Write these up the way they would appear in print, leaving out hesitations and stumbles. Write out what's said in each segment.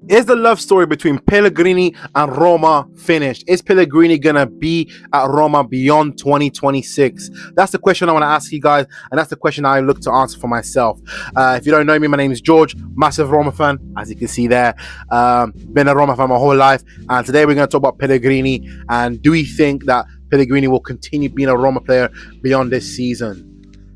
Is the love story between Pellegrini and Roma finished? Is Pellegrini going to be at Roma beyond 2026? That's the question I want to ask you guys, and that's the question I look to answer for myself. If you don't know me, my name is George, massive Roma fan, as you can see there. Been a Roma fan my whole life, and today we're going to talk about Pellegrini, and do we think that Pellegrini will continue being a Roma player beyond this season?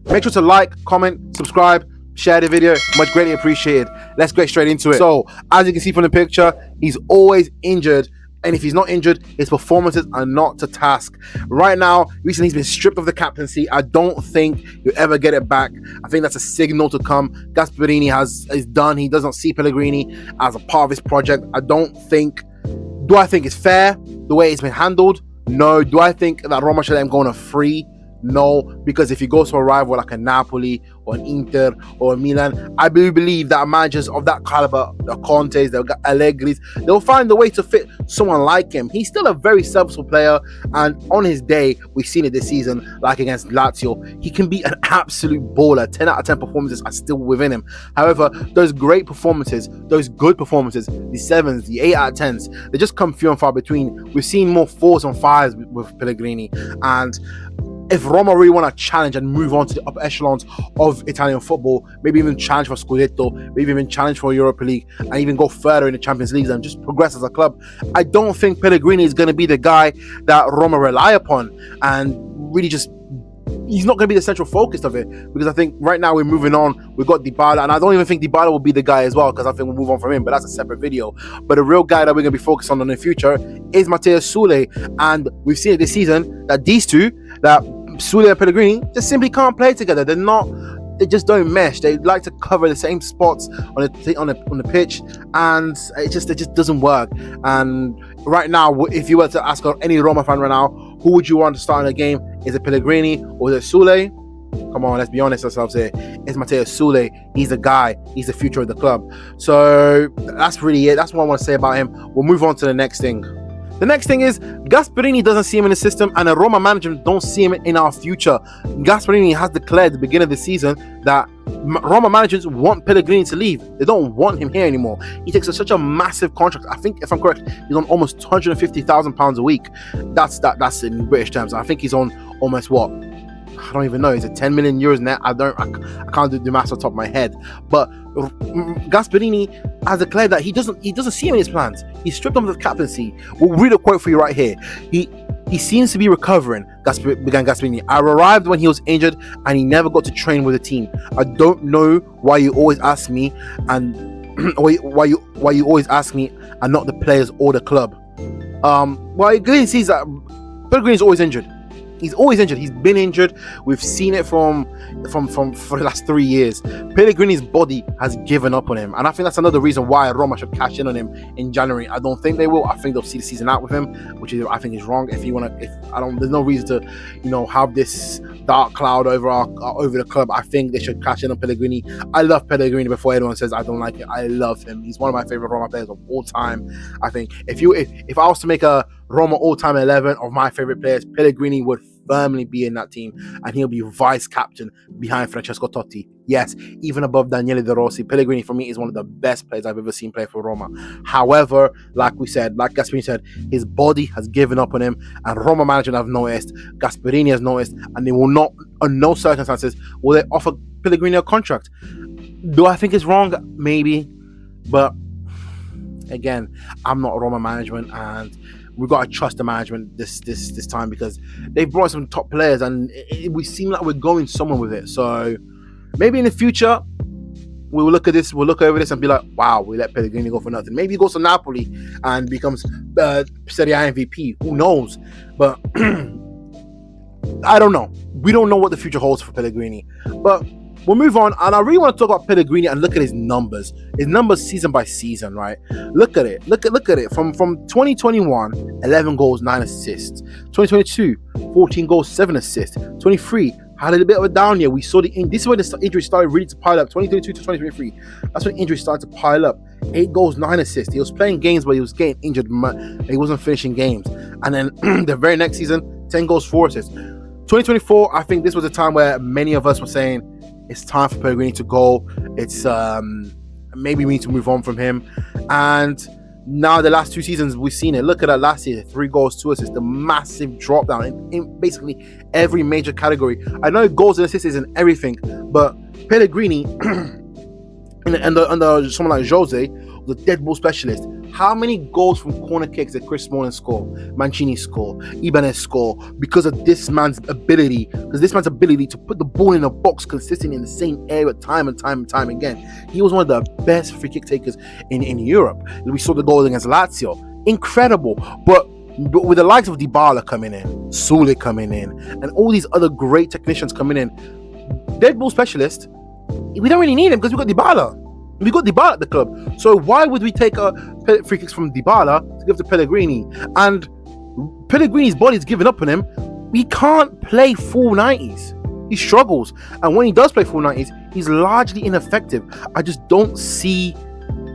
Make sure to like, comment, subscribe, share the video, much greatly appreciated. Let's get straight into it. So, as you can see from the picture, he's always injured, and if he's not injured, his performances are not to task. Right now, recently he's been stripped of the captaincy. I don't think he'll ever get it back. I think that's a signal to come. Gasperini is done. He doesn't see Pellegrini as a part of his project. Do I think it's fair the way it's been handled? No. Do I think that Roma should let him go on a free? No, because if he goes to a rival like a Napoli or an Inter or a Milan, I do believe that managers of that caliber, the Contes, the Allegris, they'll find a way to fit someone like him. He's still a very serviceable player, and on his day, we've seen it this season, like against Lazio, he can be an absolute baller. 10 out of 10 performances are still within him. However, those great performances, those good performances, the 7s, the 8 out of 10s, they just come few and far between. We've seen more 4s and 5s with Pellegrini, and if Roma really want to challenge and move on to the upper echelons of Italian football, maybe even challenge for Scudetto, maybe even challenge for Europa League, and even go further in the Champions League and just progress as a club, I don't think Pellegrini is going to be the guy that Roma rely upon, and really just he's not going to be the central focus of it, because I think right now we're moving on. We've got Dybala, and I don't even think Dybala will be the guy as well, because I think we'll move on from him, but that's a separate video. But the real guy that we're going to be focused on in the future is Matteo Sule, and we've seen it this season that these two, that Sule and Pellegrini, just simply can't play together. They just don't mesh. They like to cover the same spots on the pitch, and it just doesn't work. And right now, if you were to ask any Roma fan right now, who would you want to start in the game? Is it Pellegrini or is it Sule? Come on, let's be honest ourselves here. It's Matteo Sule. He's the guy. He's the future of the club. So that's really it. That's what I want to say about him. We'll move on to the next thing. The next thing is Gasperini doesn't see him in the system, and the Roma management don't see him in our future. Gasperini has declared at the beginning of the season that Roma managers want Pellegrini to leave. They don't want him here anymore. He takes such a massive contract. I think, if I'm correct, he's on almost £250,000 a week. That's in British terms. I think he's on almost what? I don't even know. Is it 10 million euros net? I can't do the math on top of my head. But Gasperini has declared that he doesn't see him in his plans. He's stripped him of the captaincy. We'll read a quote for you right here. He seems to be recovering, began Gasperini. I arrived when he was injured and he never got to train with the team. I don't know why you always ask me and why you always ask me and not the players or the club. Well, he clearly sees that Pellegrini is always injured. He's always injured. He's been injured. We've seen it for the last 3 years. Pellegrini's body has given up on him, and I think that's another reason why Roma should cash in on him in January. I don't think they will. I think they'll see the season out with him, which I think is wrong. There's no reason to, have this dark cloud over the club. I think they should cash in on Pellegrini. I love Pellegrini. Before anyone says I don't like it, I love him. He's one of my favorite Roma players of all time. I think if I was to make a Roma all-time 11 of my favorite players, Pellegrini would firmly be in that team, and he'll be vice captain behind Francesco Totti. Yes, even above Daniele De Rossi. Pellegrini for me is one of the best players I've ever seen play for Roma. However, like Gasperini said, his body has given up on him, and Roma management have noticed, Gasperini has noticed, and they will not, on no circumstances, will they offer Pellegrini a contract. Do I think it's wrong? Maybe, but again, I'm not Roma management, and we've got to trust the management this time, because they've brought some top players, and we seem like we're going somewhere with it. So maybe in the future we'll look over this and be like, wow, we let Pellegrini go for nothing. Maybe he goes to Napoli and becomes Serie A MVP. Who knows? But I don't know. We don't know what the future holds for Pellegrini. But we'll move on, and I really want to talk about Pellegrini and look at his numbers. His numbers season by season, right? Look at it. Look at it. From 2021, 11 goals, 9 assists. 2022, 14 goals, 7 assists. 23, had a bit of a down year. We saw this is when the injury started really to pile up. 2022 to 2023. That's when injuries started to pile up. 8 goals, 9 assists. He was playing games, but he was getting injured. He wasn't finishing games. And then the very next season, 10 goals, 4 assists. 2024, I think this was a time where many of us were saying, it's time for Pellegrini to go. It's maybe we need to move on from him. And now the last 2 seasons we've seen it. Look at that last year, 3 goals, 2 assists, the massive drop down in basically every major category. I know goals and assists isn't everything, but Pellegrini and someone like Jose, the dead ball specialist. How many goals from corner kicks did Chris Smalling score, Mancini score, Ibanez score because of this man's ability? Because this man's ability to put the ball in a box consistently in the same area time and time again. He was one of the best free kick takers in Europe. We saw the goal against Lazio. Incredible. But with the likes of Dybala coming in, Sule coming in, and all these other great technicians coming in, dead ball specialist, we don't really need him because we got Dybala. We got Dybala at the club. So why would we take free kicks from Dybala to give to Pellegrini? And Pellegrini's body's giving up on him. He can't play full 90s. He struggles. And when he does play full 90s, he's largely ineffective. I just don't see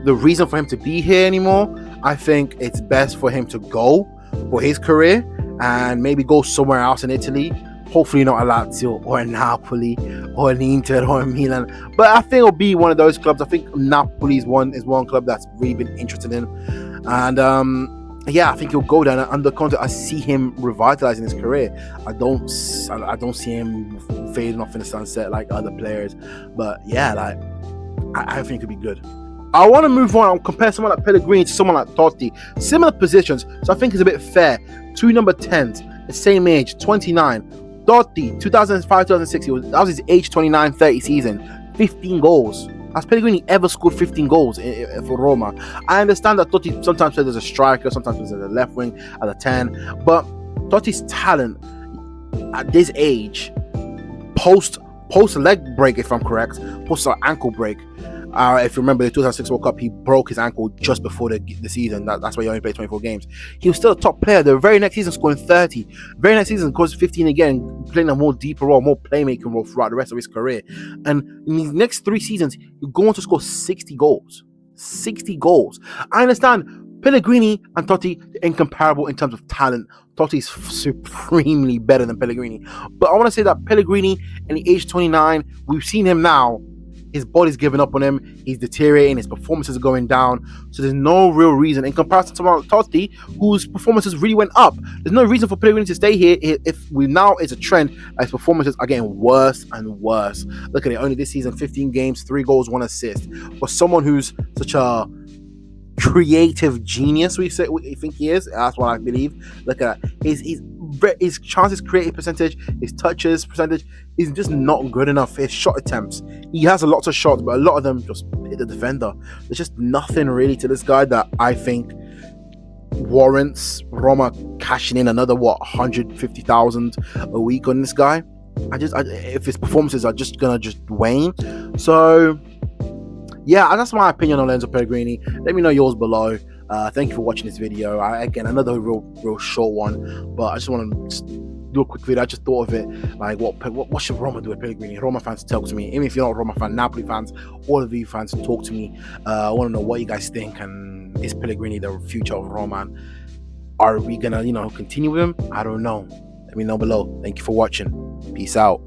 the reason for him to be here anymore. I think it's best for him to go for his career and maybe go somewhere else in Italy. Hopefully not a Lazio or a Napoli or an Inter or a Milan. But I think it'll be one of those clubs. I think Napoli is one club that's really been interested in. And I think he'll go down under contract. I see him revitalizing his career. I don't see him fading off in the sunset like other players. But yeah, I think it could be good. I want to move on and compare someone like Pellegrini to someone like Totti. Similar positions, so I think it's a bit fair. 2 number 10s, the same age, 29. Totti, 2005-2006, that was his age 29-30 season. 15 goals. Has Pellegrini ever scored 15 goals for Roma? I understand that Totti sometimes plays as a striker, sometimes plays as a left wing, as a 10. But Totti's talent at this age, post leg break, if I'm correct, post ankle break. If you remember the 2006 World Cup, he broke his ankle just before the season. That's why he only played 24 games. He was still a top player. The very next season, scoring 30. Very next season, scores 15 again, playing a more deeper role, more playmaking role throughout the rest of his career. And in these next 3 seasons, he's going to score 60 goals. 60 goals. I understand Pellegrini and Totti are incomparable in terms of talent. Totti is supremely better than Pellegrini. But I want to say that Pellegrini, at the age 29, we've seen him now. His body's giving up on him. He's deteriorating. His performances are going down. So there's no real reason, in comparison to Totti, whose performances really went up. There's no reason for Pellegrini to stay here if we now it's a trend. His performances are getting worse and worse. Look at it. Only this season, 15 games, 3 goals, 1 assist. For someone who's such a creative genius, we think he is. That's what I believe. Look at that. His chances created percentage, his touches percentage is just not good enough. His shot attempts, he has a lot of shots, but a lot of them just hit the defender. There's just nothing really to this guy that I think warrants Roma cashing in another 150,000 a week on this guy. If his performances are just gonna wane. So yeah, that's my opinion on Lorenzo Pellegrini. Let me know yours below. Thank you for watching this video. Again, another real short one, but I just want to do a quick video. I just thought of it, like what should Roma do with Pellegrini? Roma fans, talk to me. Even if you're not a Roma fan, Napoli fans, all of you fans, talk to me. I want to know what you guys think, and is Pellegrini the future of Roma? And are we gonna continue with him? I don't know. Let me know below. Thank you for watching. Peace out.